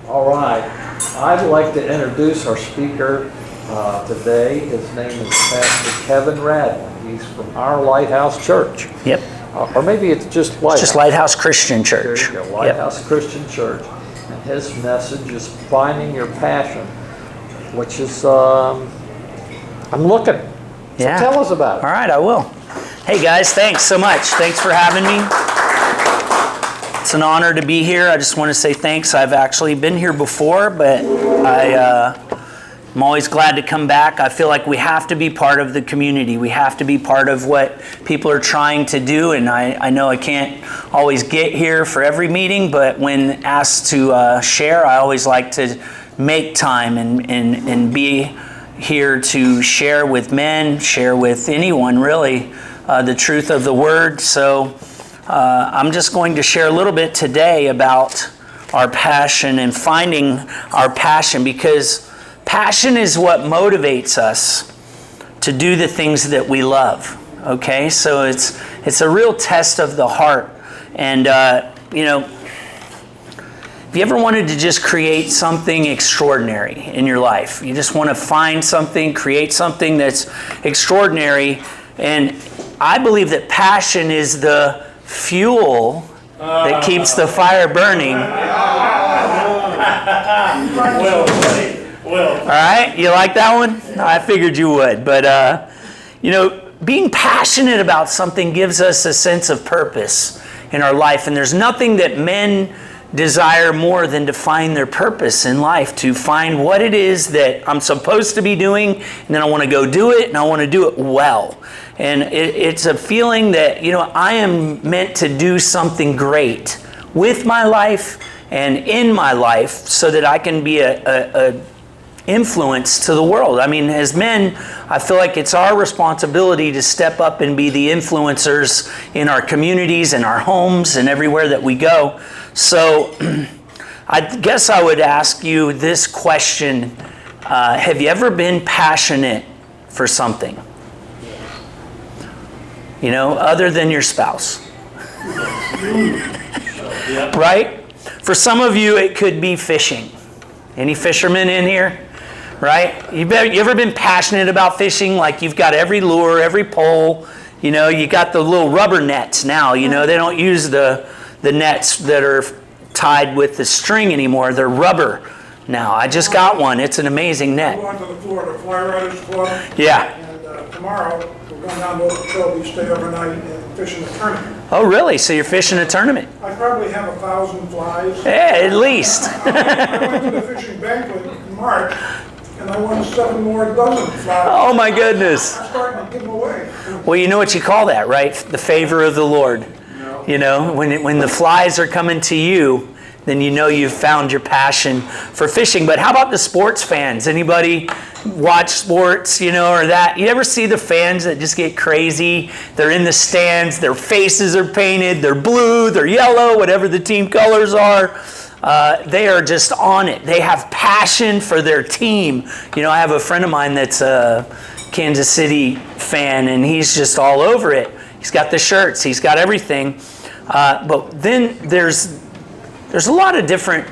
All right. I'd like to introduce our speaker today. His name is Pastor Kevin Radlein. He's from our Lighthouse Church. Yep. Or maybe it's just Lighthouse. It's just Lighthouse Christian Church. There you go, Lighthouse Christian Church. And his message is Finding Your Passion, which is, I'm looking. So Yeah. tell us about it. All right, I will. Hey guys, thanks so much. Thanks for having me. It's an honor to be here. I just want to say thanks. I've actually been here before, but I'm always glad to come back. I feel like we have to be part of the community. We have to be part of what people are trying to do. And I know I can't always get here for every meeting, but when asked to share, I always like to make time and be here to share with men, share with anyone really, the truth of the Word. So I'm just going to share a little bit today about our passion and finding our passion, because passion is what motivates us to do the things that we love. Okay, so it's a real test of the heart. And you know, if you ever wanted to just create something extraordinary in your life, you just want to find something, create something that's extraordinary, and I believe that passion is the fuel that keeps the fire burning. Well. All right, you like that one? I figured you would. But, you know, being passionate about something gives us a sense of purpose in our life. And there's nothing that men desire more than to find their purpose in life, to find what it is that I'm supposed to be doing, and then I want to go do it, and I want to do it well. And it's a feeling that, you know, I am meant to do something great with my life and in my life so that I can be a influence to the world. I mean, as men, I feel like it's our responsibility to step up and be the influencers in our communities and our homes and everywhere that we go. So I guess I would ask you this question. Have you ever been passionate for something? You know, other than your spouse. Right? For some of you, it could be fishing. Any fishermen in here? Right? You ever been passionate about fishing? Like you've got every lure, every pole. You know, you got the little rubber nets now. You know, they don't use the nets that are tied with the string anymore. They're rubber now. I just got one. It's an amazing net. We're going to the Florida Fly Riders Club. Yeah. And tomorrow we're going down to Okeechobee, stay overnight and fish in the tournament. Oh, really? So you're fishing a tournament? I probably have 1,000 flies. Yeah, at least. I went to the fishing banquet in March and I won 7 more dozen flies. Oh my goodness. I'm starting to give them away. Well, you know what you call that, right? The favor of the Lord. You know, when the flies are coming to you, then you know you've found your passion for fishing. But how about the sports fans? Anybody watch sports, you know, or that? You ever see the fans that just get crazy? They're in the stands, their faces are painted, they're blue, they're yellow, whatever the team colors are. They are just on it. They have passion for their team. You know, I have a friend of mine that's a Kansas City fan, and he's just all over it. He's got the shirts, he's got everything. But then there's a lot of different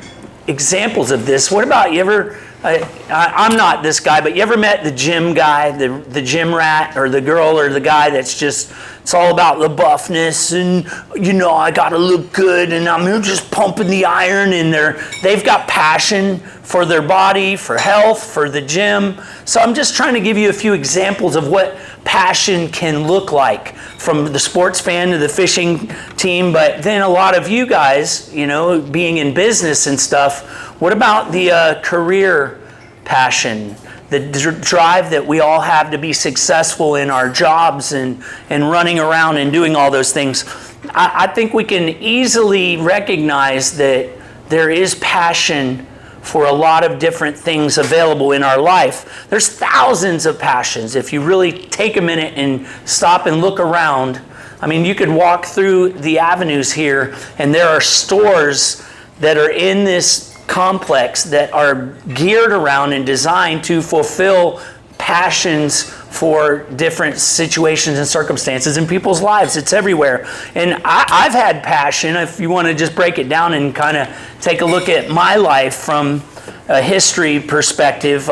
examples of this. What about you ever, I'm not this guy, but you ever met the gym guy, the gym rat, or the girl or the guy that's just, it's all about the buffness and, you know, I got to look good and I'm just pumping the iron, and they've got passion for their body, for health, for the gym. So I'm just trying to give you a few examples of what passion can look like, from the sports fan to the fishing team. But then a lot of you guys, you know, being in business and stuff, what about the career passion, the drive that we all have to be successful in our jobs and running around and doing all those things? I think we can easily recognize that there is passion for a lot of different things available in our life. There's thousands of passions. If you really take a minute and stop and look around, I mean, you could walk through the avenues here and there are stores that are in this complex that are geared around and designed to fulfill passions for different situations and circumstances in people's lives. It's everywhere. And I've had passion, if you want to just break it down and kind of take a look at my life from a history perspective.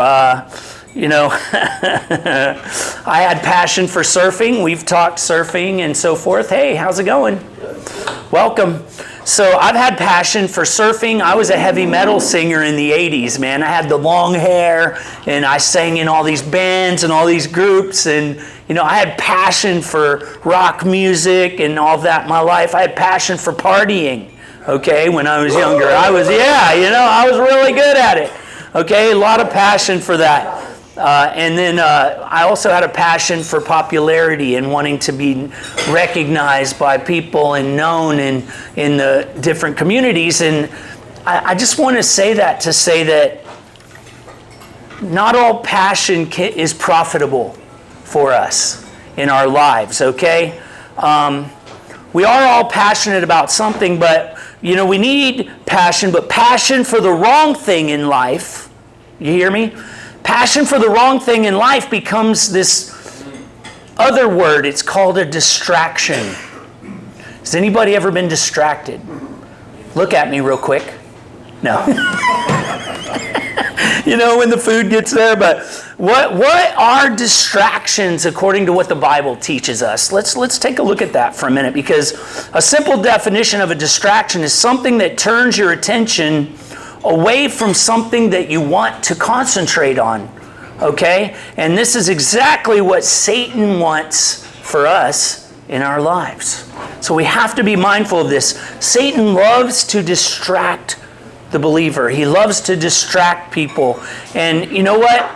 You know, I had passion for surfing. We've talked surfing and so forth. Hey, how's it going? Welcome. So I've had passion for surfing. I was a heavy metal singer in the 80s, man. I had the long hair and I sang in all these bands and all these groups. And, you know, I had passion for rock music and all of that in my life. I had passion for partying, okay, when I was younger. I was really good at it, okay? A lot of passion for that. And then I also had a passion for popularity and wanting to be recognized by people and known in the different communities. And I just want to say that not all passion is profitable for us in our lives, okay? We are all passionate about something, but, you know, we need passion, but passion for the wrong thing in life, you hear me? Passion for the wrong thing in life becomes this other word. It's called a distraction. Has anybody ever been distracted? Look at me real quick. No. You know, when the food gets there, but what are distractions according to what the Bible teaches us? Let's take a look at that for a minute, because a simple definition of a distraction is something that turns your attention away from something that you want to concentrate on, okay? And this is exactly what Satan wants for us in our lives. So we have to be mindful of this. Satan loves to distract the believer. He loves to distract people. And you know what?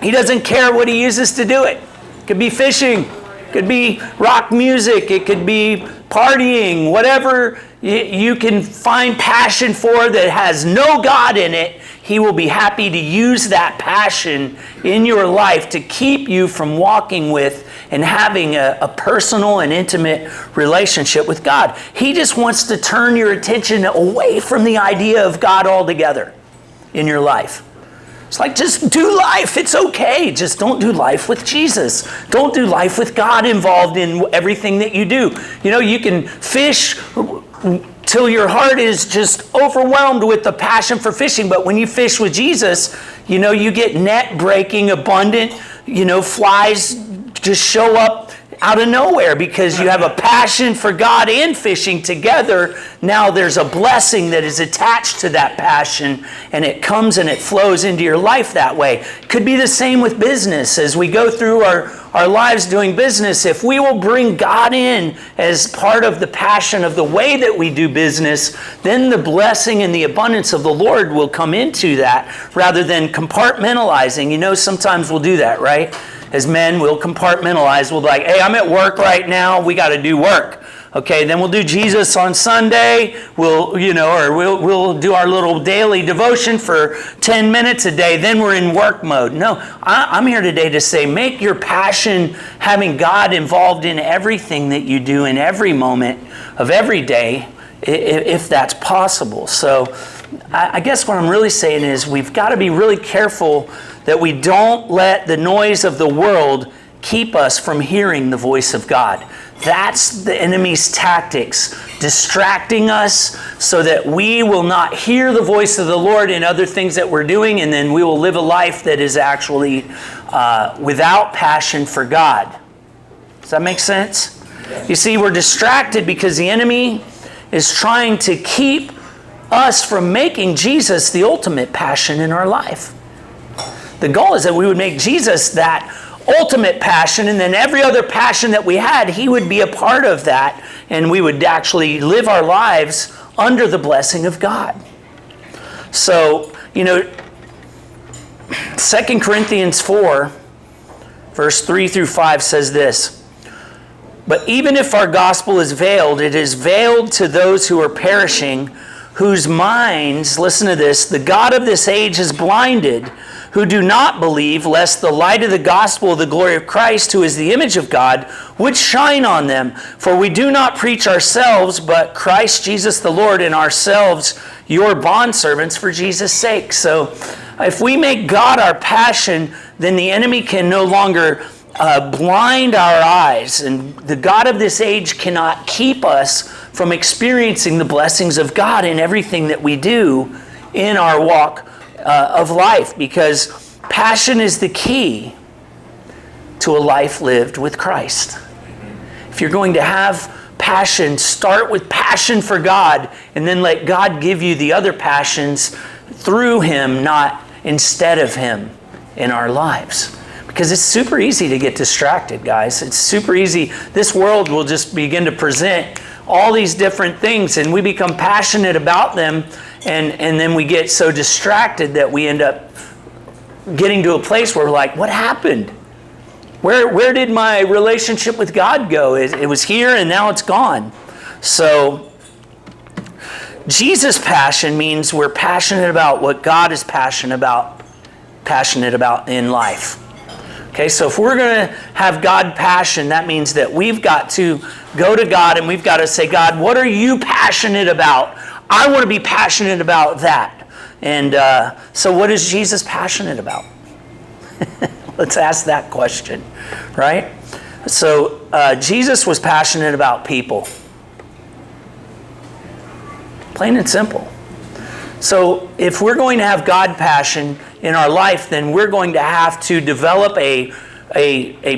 He doesn't care what he uses to do it. It could be fishing, it could be rock music, it could be partying, whatever you can find passion for that has no God in it. He will be happy to use that passion in your life to keep you from walking with and having a personal and intimate relationship with God. He just wants to turn your attention away from the idea of God altogether in your life. It's like, just do life. It's okay. Just don't do life with Jesus. Don't do life with God involved in everything that you do. You know, you can fish till your heart is just overwhelmed with the passion for fishing. But when you fish with Jesus, you know, you get net breaking, abundant, you know, flies just show up out of nowhere because you have a passion for God and fishing together. Now there's a blessing that is attached to that passion, and it comes and it flows into your life that way. Could be the same with business. As we go through our lives doing business, if we will bring God in as part of the passion of the way that we do business, then the blessing and the abundance of the Lord will come into that rather than compartmentalizing. You know, sometimes we'll do that, right? As men, we'll compartmentalize. We'll be like, hey, I'm at work right now. We got to do work. Okay, then we'll do Jesus on Sunday. We'll do our little daily devotion for 10 minutes a day. Then we're in work mode. No, I'm here today to say, make your passion having God involved in everything that you do in every moment of every day, if that's possible. So I guess what I'm really saying is we've got to be really careful that we don't let the noise of the world keep us from hearing the voice of God. That's the enemy's tactics, distracting us so that we will not hear the voice of the Lord in other things that we're doing, and then we will live a life that is actually without passion for God. Does that make sense? You see, we're distracted because the enemy is trying to keep us from making Jesus the ultimate passion in our life. The goal is that we would make Jesus that ultimate passion, and then every other passion that we had, he would be a part of that, and we would actually live our lives under the blessing of God. So, you know, 2 Corinthians 4, verse 3 through 5 says this: "But even if our gospel is veiled, it is veiled to those who are perishing, whose minds," listen to this, "the God of this age has blinded, who do not believe, lest the light of the gospel of the glory of Christ, who is the image of God, would shine on them. For we do not preach ourselves, but Christ Jesus the Lord, and ourselves your bondservants for Jesus' sake." So If we make God our passion, then the enemy can no longer blind our eyes, and the God of this age cannot keep us from experiencing the blessings of God in everything that we do in our walk of life, because passion is the key to a life lived with Christ. If you're going to have passion, start with passion for God, and then let God give you the other passions through Him, not instead of Him in our lives. Because it's super easy to get distracted, guys. It's super easy. This world will just begin to present all these different things, and we become passionate about them, and then we get so distracted that we end up getting to a place where we're like, what happened? Where did my relationship with God go? It was here and now it's gone. So Jesus' passion means we're passionate about what God is passionate about in life. Okay, so if we're going to have God passion, that means that we've got to go to God and we've got to say, God, what are you passionate about? I want to be passionate about that. And so what is Jesus passionate about? Let's ask that question, right? So Jesus was passionate about people. Plain and simple. So if we're going to have God passion in our life, then we're going to have to develop a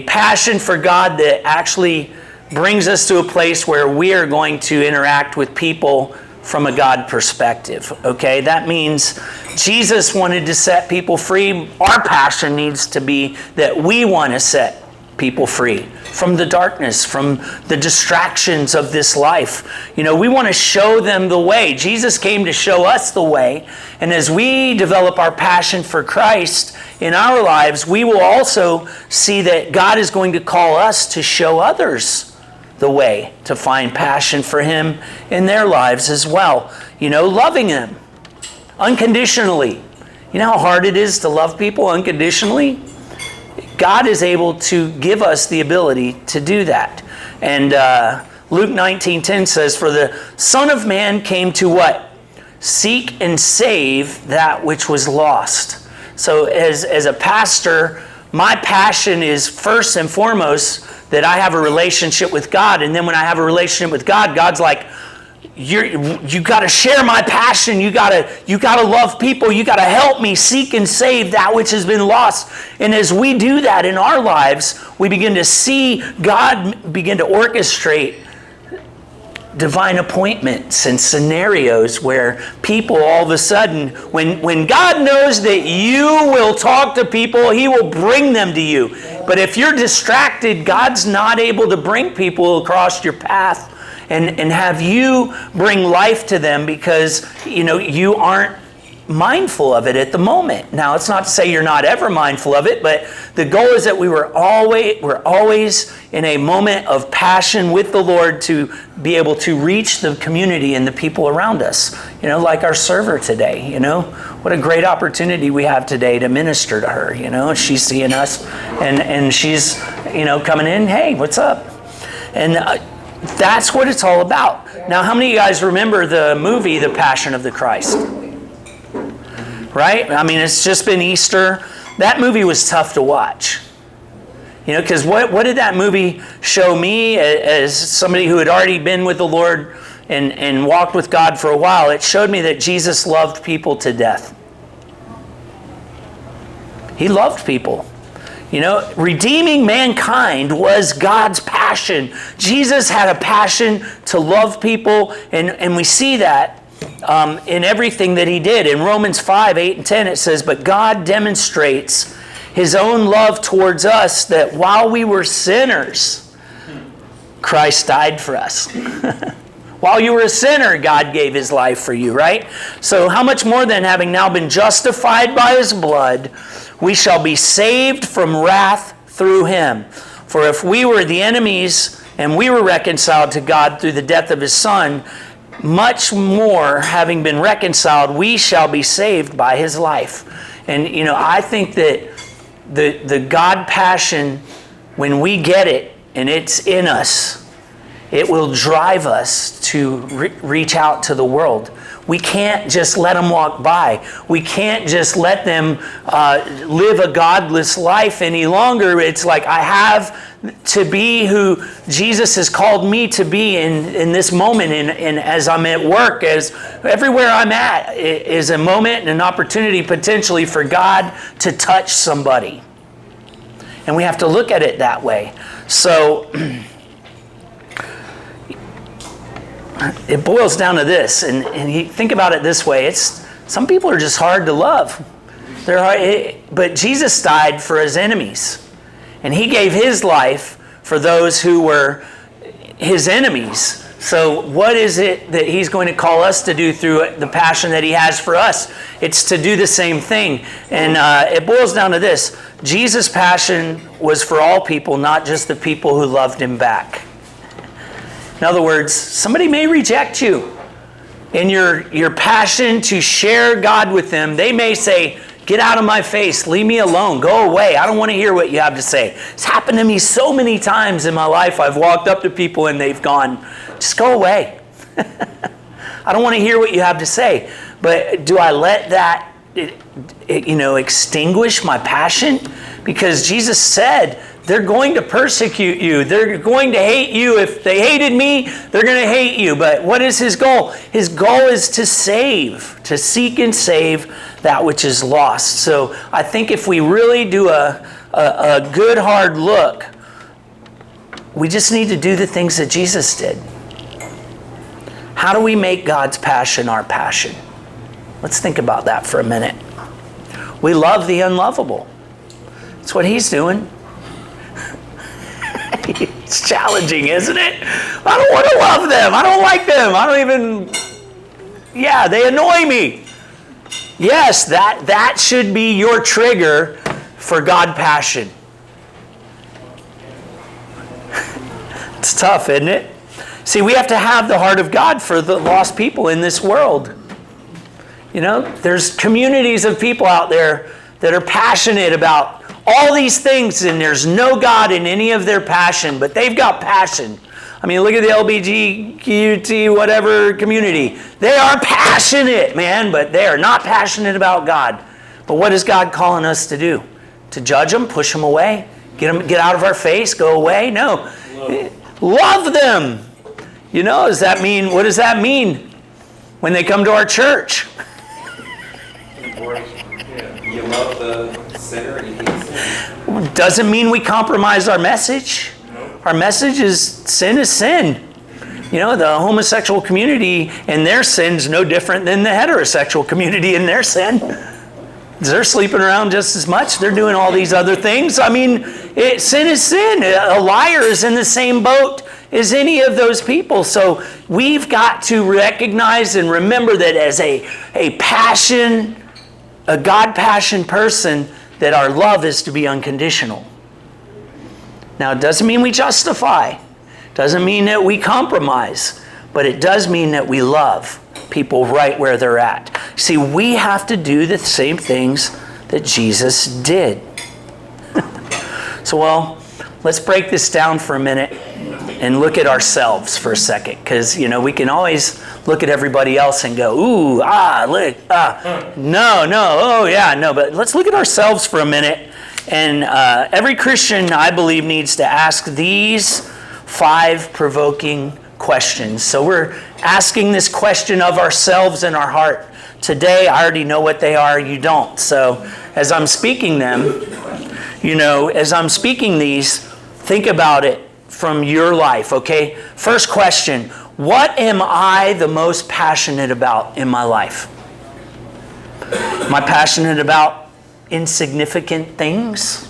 passion for God that actually brings us to a place where we are going to interact with people from a God perspective. Okay, that means Jesus wanted to set people free. Our passion needs to be that we want to set people free from the darkness, from the distractions of this life. You know, we want to show them the way. Jesus came to show us the way. And as we develop our passion for Christ in our lives, we will also see that God is going to call us to show others the way to find passion for Him in their lives as well. You know, loving them unconditionally. You know how hard it is to love people unconditionally? God is able to give us the ability to do that. And Luke 19:10 says, "For the Son of Man came to" what? "Seek and save that which was lost." So as a pastor, my passion is first and foremost that I have a relationship with God. And then when I have a relationship with God, God's like, you got to share my passion. You got to love people. You got to help me seek and save that which has been lost. And as we do that in our lives, we begin to see God begin to orchestrate divine appointments and scenarios where people all of a sudden, when God knows that you will talk to people, He will bring them to you. But if you're distracted, God's not able to bring people across your path and have you bring life to them because, you know, you aren't mindful of it at the moment. Now, it's not to say you're not ever mindful of it, but the goal is that we're always in a moment of passion with the Lord to be able to reach the community and the people around us. You know, like our server today, you know, what a great opportunity we have today to minister to her. You know, she's seeing us and she's, you know, coming in, hey, what's up? And that's what it's all about. Now, how many of you guys remember the movie, The Passion of the Christ? Right? I mean, it's just been Easter. That movie was tough to watch. You know, because what did that movie show me as somebody who had already been with the Lord and walked with God for a while? It showed me that Jesus loved people to death. He loved people. You know, redeeming mankind was God's passion. Jesus had a passion to love people, and we see that in everything that He did. In Romans 5:8-10 it says, "But God demonstrates His own love towards us, that while we were sinners, Christ died for us." While you were a sinner, God gave His life for you, right? So how much more then, having now been justified by His blood, we shall be saved from wrath through Him. For if we were the enemies and we were reconciled to God through the death of His Son, much more, having been reconciled, we shall be saved by His life. And, you know, I think that the God passion, when we get it and it's in us, it will drive us to reach out to the world. We can't just let them walk by. We can't just let them live a godless life any longer. It's like I have to be who Jesus has called me to be in this moment, and as I'm at work, as everywhere I'm at is a moment and an opportunity potentially for God to touch somebody. And we have to look at it that way. So it boils down to this, and you think about it this way: some people are just hard to love. They're hard, but Jesus died for his enemies, and he gave his life for those who were his enemies. So what is it that he's going to call us to do through the passion that he has for us? It's to do the same thing. And it boils down to this: Jesus' passion was for all people, not just the people who loved him back. In other words, somebody may reject you in your passion to share God with them. They may say, "Get out of my face, leave me alone, go away. I don't want to hear what you have to say." It's happened to me so many times in my life. I've walked up to people and they've gone, "Just go away. I don't want to hear what you have to say." But do I let that extinguish my passion? Because Jesus said, they're going to persecute you. They're going to hate you. If they hated me, they're going to hate you. But what is his goal? His goal is to save, to seek and save that which is lost. So I think if we really do a good hard look, we just need to do the things that Jesus did. How do we make God's passion our passion? Let's think about that for a minute. We love the unlovable. That's what he's doing. It's challenging, isn't it? I don't want to love them. I don't like them. They annoy me. Yes, that should be your trigger for God passion. It's tough, isn't it? See, we have to have the heart of God for the lost people in this world. There's communities of people out there that are passionate about all these things, and there's no God in any of their passion, but they've got passion. I mean, look at the LGBTQT whatever community. They are passionate, man, but they are not passionate about God. But what is God calling us to do? To judge them, push them away, get out of our face, go away? No. Love them. What does that mean when they come to our church? You love the sinner and you hate sin. Doesn't mean we compromise our message. Our message is sin is sin. The homosexual community and their sin's no different than the heterosexual community and their sin. They're sleeping around just as much. They're doing all these other things. I mean, sin is sin. A liar is in the same boat as any of those people. So we've got to recognize and remember that as a passion, a God passion person, that our love is to be unconditional. Now, it doesn't mean we justify. Doesn't mean that we compromise. But it does mean that we love people right where they're at. See, we have to do the same things that Jesus did. So, let's break this down for a minute and look at ourselves for a second. Because, we can always look at everybody else and go, ooh, no. But let's look at ourselves for a minute. And every Christian, I believe, needs to ask these 5 provoking questions. So we're asking this question of ourselves in our heart. Today, I already know what they are, you don't. So as I'm speaking them, as I'm speaking these, think about it from your life, okay? First question, what am I the most passionate about in my life? Am I passionate about insignificant things?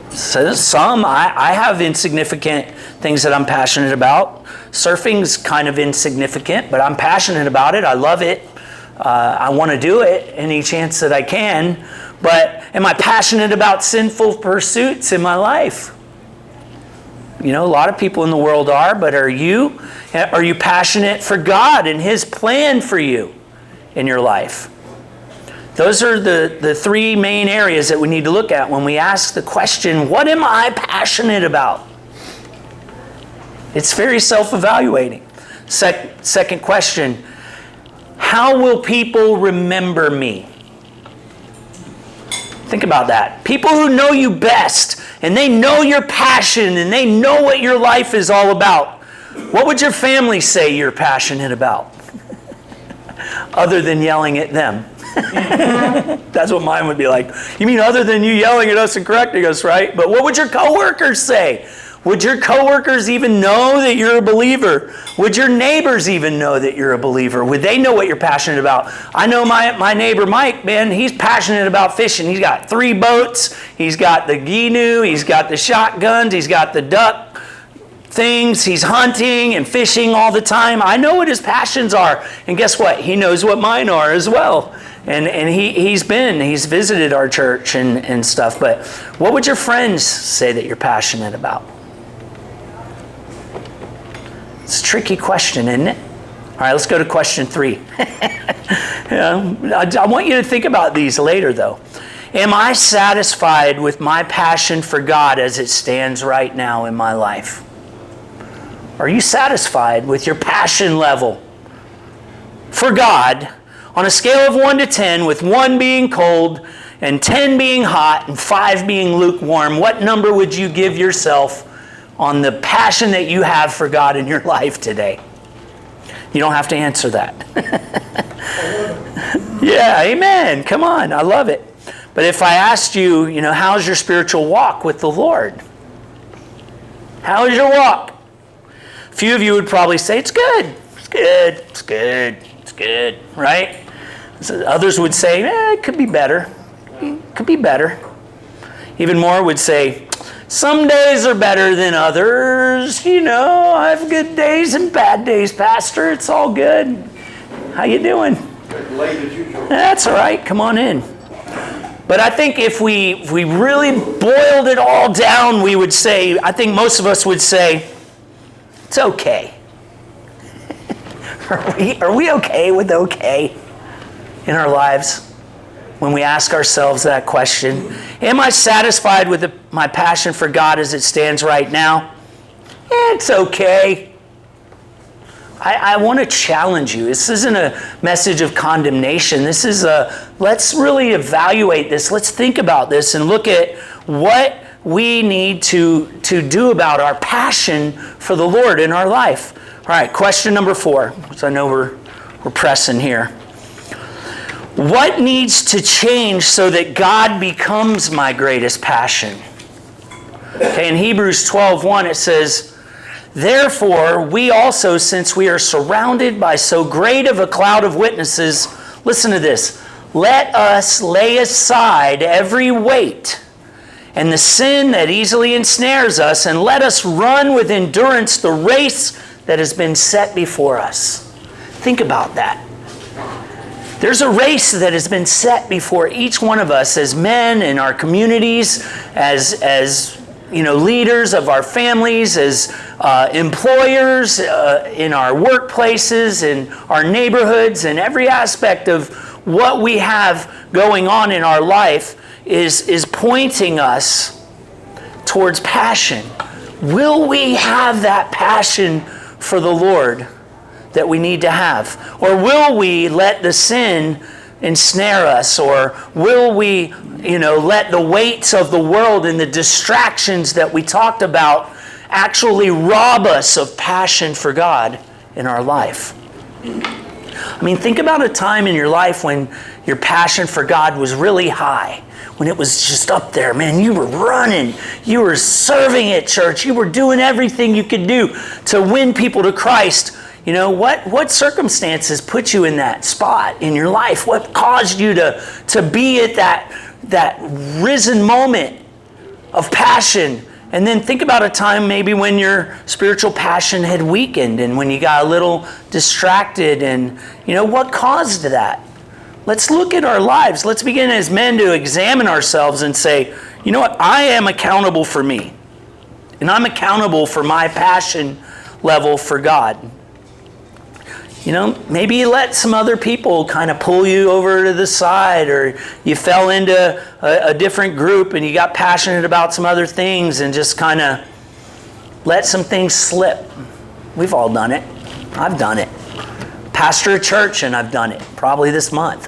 So I have insignificant things that I'm passionate about. Surfing's kind of insignificant, but I'm passionate about it. I love it. I want to do it any chance that I can. But am I passionate about sinful pursuits in my life? A lot of people in the world are, but are you? Are you passionate for God and His plan for you in your life? Those are the 3 main areas that we need to look at when we ask the question, what am I passionate about? It's very self-evaluating. Second question, How will people remember me? Think about that. People who know you best, and they know your passion, and they know what your life is all about. What would your family say you're passionate about? Other than yelling at them. That's what mine would be like. You mean other than you yelling at us and correcting us, right? But what would your coworkers say? Would your coworkers even know that you're a believer? Would your neighbors even know that you're a believer? Would they know what you're passionate about? I know my neighbor Mike, man, he's passionate about fishing. He's got 3 boats. He's got the Gnu. He's got the shotguns. He's got the duck things. He's hunting and fishing all the time. I know what his passions are. And guess what? He knows what mine are as well. And he's visited our church and stuff. But what would your friends say that you're passionate about? It's a tricky question, isn't it? All right, let's go to question 3. I want you to think about these later, though. Am I satisfied with my passion for God as it stands right now in my life? Are you satisfied with your passion level for God on a scale of 1 to 10, with 1 being cold and 10 being hot and 5 being lukewarm? What number would you give yourself on the passion that you have for God in your life today? You don't have to answer that. Yeah, amen. Come on, I love it. But if I asked you, how's your spiritual walk with the Lord? How is your walk? A few of you would probably say, it's good. It's good. It's good. It's good. Right? So others would say, it could be better. It could be better. Even more would say, some days are better than others. I have good days and bad days, Pastor. It's all good. How you doing? Late as usual. That's all right. Come on in. But I think if we really boiled it all down, we would say, I think most of us would say, it's okay. Are we okay with okay in our lives? When we ask ourselves that question, am I satisfied with my passion for God as it stands right now? It's okay. I want to challenge you. This isn't a message of condemnation. This is let's really evaluate this. Let's think about this and look at what we need to do about our passion for the Lord in our life. All right, question number 4, because I know we're pressing here. What needs to change so that God becomes my greatest passion? Okay, in Hebrews 12:1 it says, therefore, we also, since we are surrounded by so great of a cloud of witnesses, listen to this, let us lay aside every weight and the sin that easily ensnares us, and let us run with endurance the race that has been set before us. Think about that. There's a race that has been set before each one of us as men in our communities, as leaders of our families, as employers in our workplaces, in our neighborhoods, and every aspect of what we have going on in our life is pointing us towards passion. Will we have that passion for the Lord that we need to have? Or will we let the sin ensnare us? Or will we, let the weights of the world and the distractions that we talked about actually rob us of passion for God in our life? I mean, think about a time in your life when your passion for God was really high, when it was just up there. Man, you were running, you were serving at church, you were doing everything you could do to win people to Christ. What circumstances put you in that spot in your life? What caused you to be at that risen moment of passion? And then think about a time maybe when your spiritual passion had weakened and when you got a little distracted, and what caused that? Let's look at our lives. Let's begin as men to examine ourselves and say, you know what? I am accountable for me. And I'm accountable for my passion level for God. Maybe you let some other people kind of pull you over to the side, or you fell into a different group and you got passionate about some other things and just kind of let some things slip. We've all done it. I've done it. pastor a church, and I've done it, probably this month.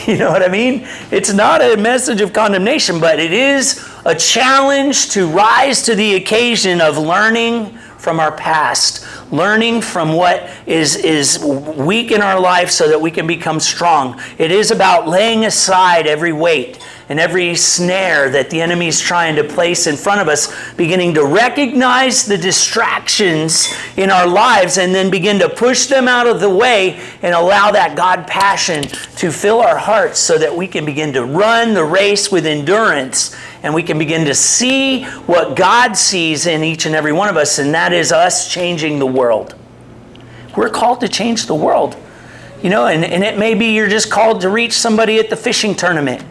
You know what I mean? It's not a message of condemnation, but it is a challenge to rise to the occasion of learning from our past, learning from what is weak in our life so that we can become strong. It is about laying aside every weight and every snare that the enemy is trying to place in front of us, beginning to recognize the distractions in our lives and then begin to push them out of the way and allow that God passion to fill our hearts so that we can begin to run the race with endurance, and we can begin to see what God sees in each and every one of us, and that is us changing the world. We're called to change the world. You know, and it may be you're just called to reach somebody at the fishing tournament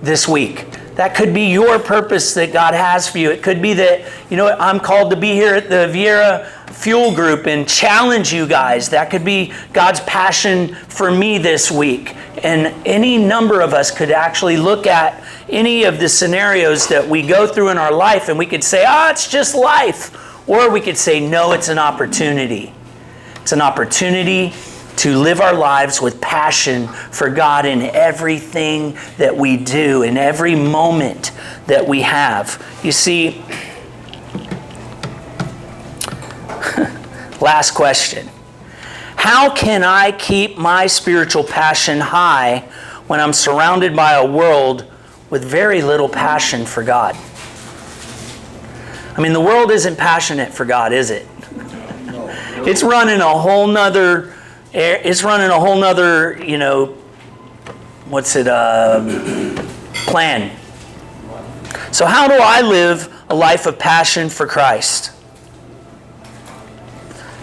this week. That could be your purpose that God has for you. It could be that, you know, I'm called to be here at the Viera F.U.E.L group and challenge you guys. That could be God's passion for me this week. And any number of us could actually look at any of the scenarios that we go through in our life and we could say, it's just life. Or we could say, no, it's an opportunity. It's an opportunity to live our lives with passion for God in everything that we do, in every moment that we have. You see, last question. How can I keep my spiritual passion high when I'm surrounded by a world with very little passion for God? I mean, the world isn't passionate for God, is it? It's running a whole nother, you know, plan. So how do I live a life of passion for Christ?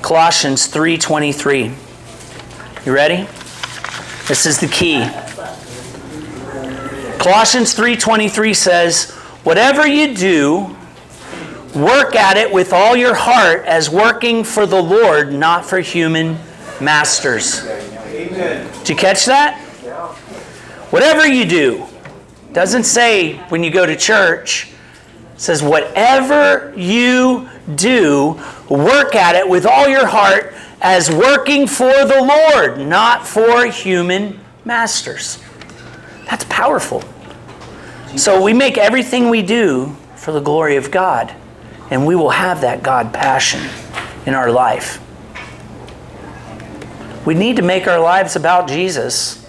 Colossians 3:23. You ready? This is the key. Colossians 3:23 says, whatever you do, work at it with all your heart as working for the Lord, not for human masters. Amen. Did you catch that? Yeah. Whatever you do. Doesn't say when you go to church. It says whatever you do, work at it with all your heart as working for the Lord, not for human masters. That's powerful. So we make everything we do for the glory of God, and we will have that God passion in our life. We need to make our lives about Jesus.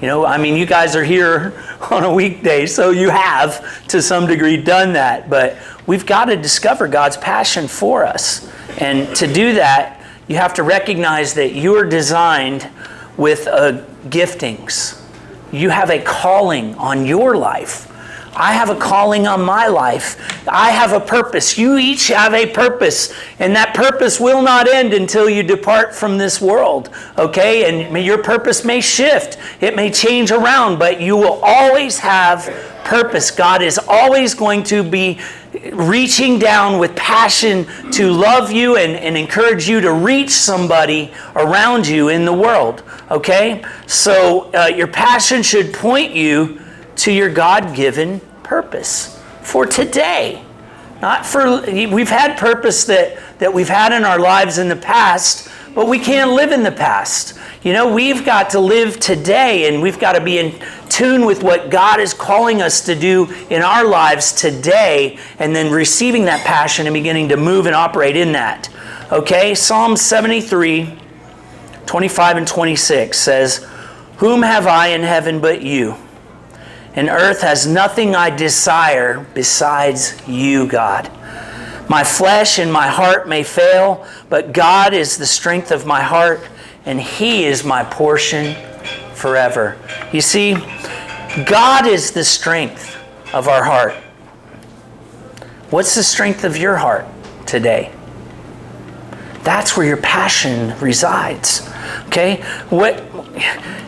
You know, I mean, you guys are here on a weekday, so you have, to some degree, done that. But we've got to discover God's passion for us. And to do that, you have to recognize that you are designed with giftings. You have a calling on your life. I have a calling on my life. I have a purpose. You each have a purpose. And that purpose will not end until you depart from this world. Okay? And your purpose may shift. It may change around, but you will always have purpose. God is always going to be reaching down with passion to love you and encourage you to reach somebody around you in the world. Okay? So your passion should point you to your God-given purpose for today. Not for, we've had purpose that we've had in our lives in the past, but we can't live in the past. You know, we've got to live today, and we've got to be in tune with what God is calling us to do in our lives today, and then receiving that passion and beginning to move and operate in that. Okay, Psalm 73, 25 and 26 says, "Whom have I in heaven but you? And earth has nothing I desire besides you, God. My flesh and my heart may fail, but God is the strength of my heart, and He is my portion forever." You see, God is the strength of our heart. What's the strength of your heart today? That's where your passion resides. Okay? What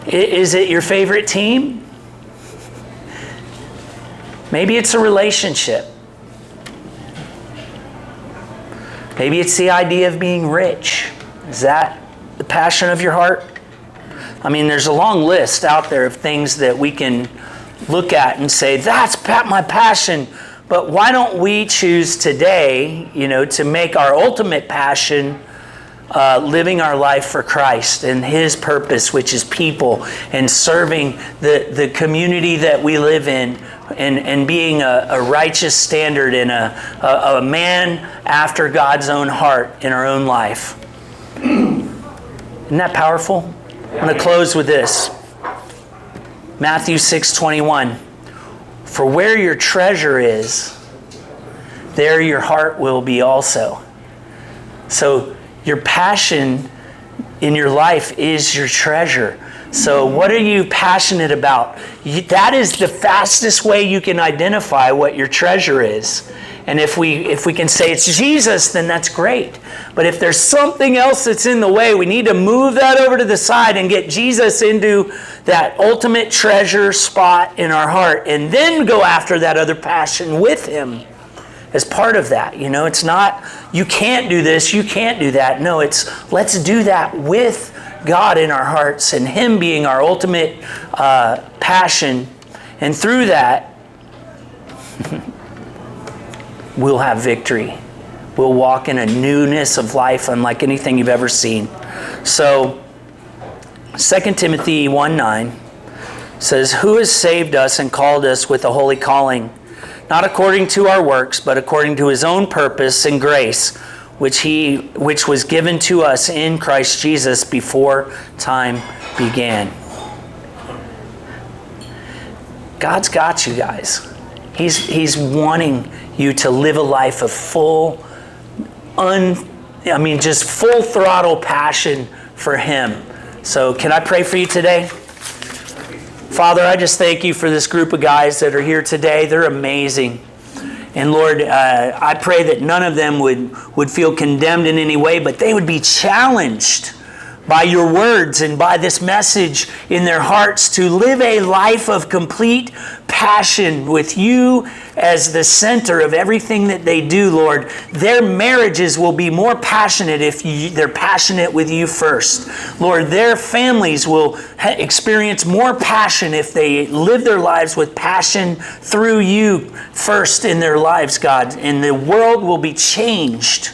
is it? Your favorite team? Maybe it's a relationship. Maybe it's the idea of being rich. Is that the passion of your heart? I mean, there's a long list out there of things that we can look at and say, that's my passion. But why don't we choose today, you know, to make our ultimate passion living our life for Christ and His purpose, which is people, and serving the community that we live in, and being a righteous standard and a man after God's own heart in our own life. Isn't that powerful? I'm going to close with this. Matthew 6:21. For where your treasure is, there your heart will be also. So your passion in your life is your treasure. So what are you passionate about? That is the fastest way you can identify what your treasure is. And if we can say it's Jesus, then that's great. But if there's something else that's in the way, we need to move that over to the side and get Jesus into that ultimate treasure spot in our heart, and then go after that other passion with Him as part of that. You know, it's not, you can't do this, you can't do that. No, it's let's do that with God in our hearts and Him being our ultimate passion. And through that, we'll have victory. We'll walk in a newness of life unlike anything you've ever seen. So 2 Timothy 1:9 says, who has saved us and called us with a holy calling, not according to our works, but according to His own purpose and grace, which was given to us in Christ Jesus before time began. God's got you guys. He's wanting you to live a life of just full throttle passion for Him. So can I pray for you today? Father, I just thank You for this group of guys that are here today. They're amazing. And Lord, I pray that none of them would feel condemned in any way, but they would be challenged by Your words and by this message in their hearts to live a life of complete passion with You as the center of everything that they do, Lord. Their marriages will be more passionate if they're passionate with You first. Lord, their families will experience more passion if they live their lives with passion through You first in their lives, God. And the world will be changed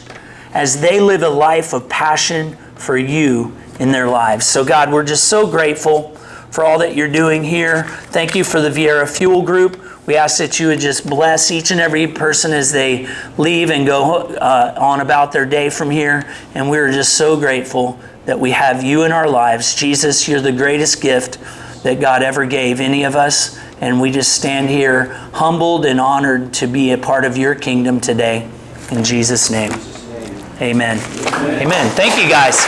as they live a life of passion for You in their lives. So God, we're just so grateful for all that You're doing here. Thank You for the Viera F.U.E.L group. We ask that You would just bless each and every person as they leave and go on about their day from here. And we're just so grateful that we have You in our lives. Jesus, You're the greatest gift that God ever gave any of us. And we just stand here humbled and honored to be a part of Your kingdom today. In Jesus' name, amen. Amen. Thank you, guys.